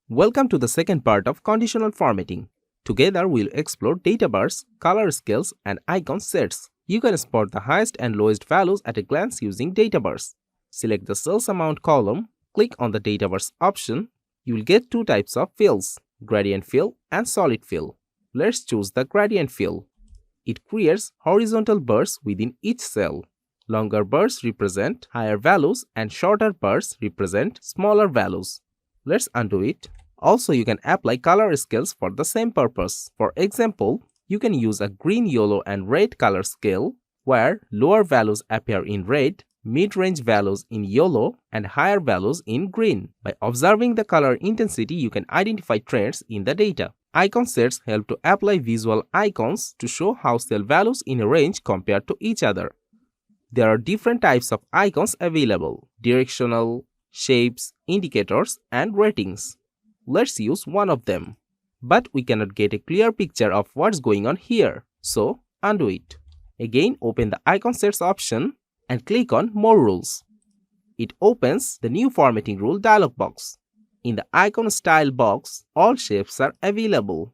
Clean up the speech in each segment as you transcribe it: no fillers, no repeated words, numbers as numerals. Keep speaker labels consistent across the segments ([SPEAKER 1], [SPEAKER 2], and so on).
[SPEAKER 1] Welcome to the second part of conditional formatting. Together we'll explore data bars, color scales, and icon sets. You can spot the highest and lowest values at a glance using data bars. Select the sales amount column, click on the data bars option. You will get two types of fills, gradient fill and solid fill. Let's choose the gradient fill. It creates horizontal bars within each cell. Longer bars represent higher values and shorter bars represent smaller values. Let's undo it. Also, you can apply color scales for the same purpose. For example, you can use a green, yellow, and red color scale where lower values appear in red, mid-range values in yellow, and higher values in green. By observing the color intensity, you can identify trends in the data. Icon sets help to apply visual icons to show how cell values in a range compare to each other. There are different types of icons available: directional, shapes, indicators, and ratings. Let's use one of them. But we cannot get a clear picture of what's going on here, so undo it. Again, open the icon sets option and click on More Rules. It opens the New Formatting Rule dialog box. In the icon style box, all shapes are available.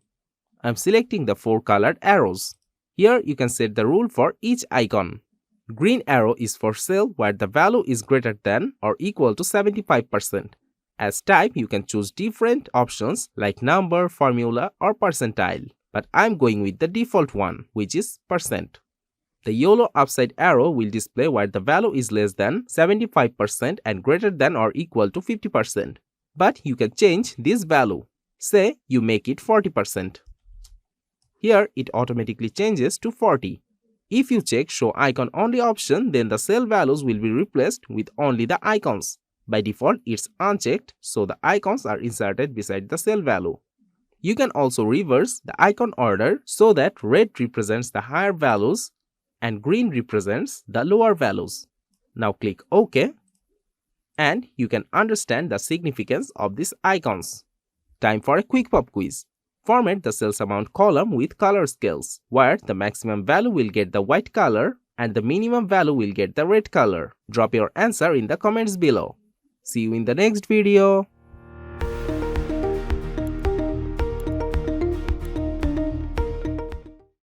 [SPEAKER 1] I'm selecting the 4 colored arrows. Here you can set the rule for each icon. Green arrow is for cell where the value is greater than or equal to 75%. As type, you can choose different options like number, formula, or percentile. But I'm going with the default one, which is %. The yellow upside arrow will display where the value is less than 75% and greater than or equal to 50%. But you can change this value. Say you make it 40%. Here it automatically changes to 40. If you check Show Icon Only option, then the cell values will be replaced with only the icons. By default, it's unchecked, so the icons are inserted beside the cell value. You can also reverse the icon order so that red represents the higher values and green represents the lower values. Now click OK, and you can understand the significance of these icons. Time for a quick pop quiz. Format the sales amount column with color scales, where the maximum value will get the white color and the minimum value will get the red color. Drop your answer in the comments below. See you in the next video.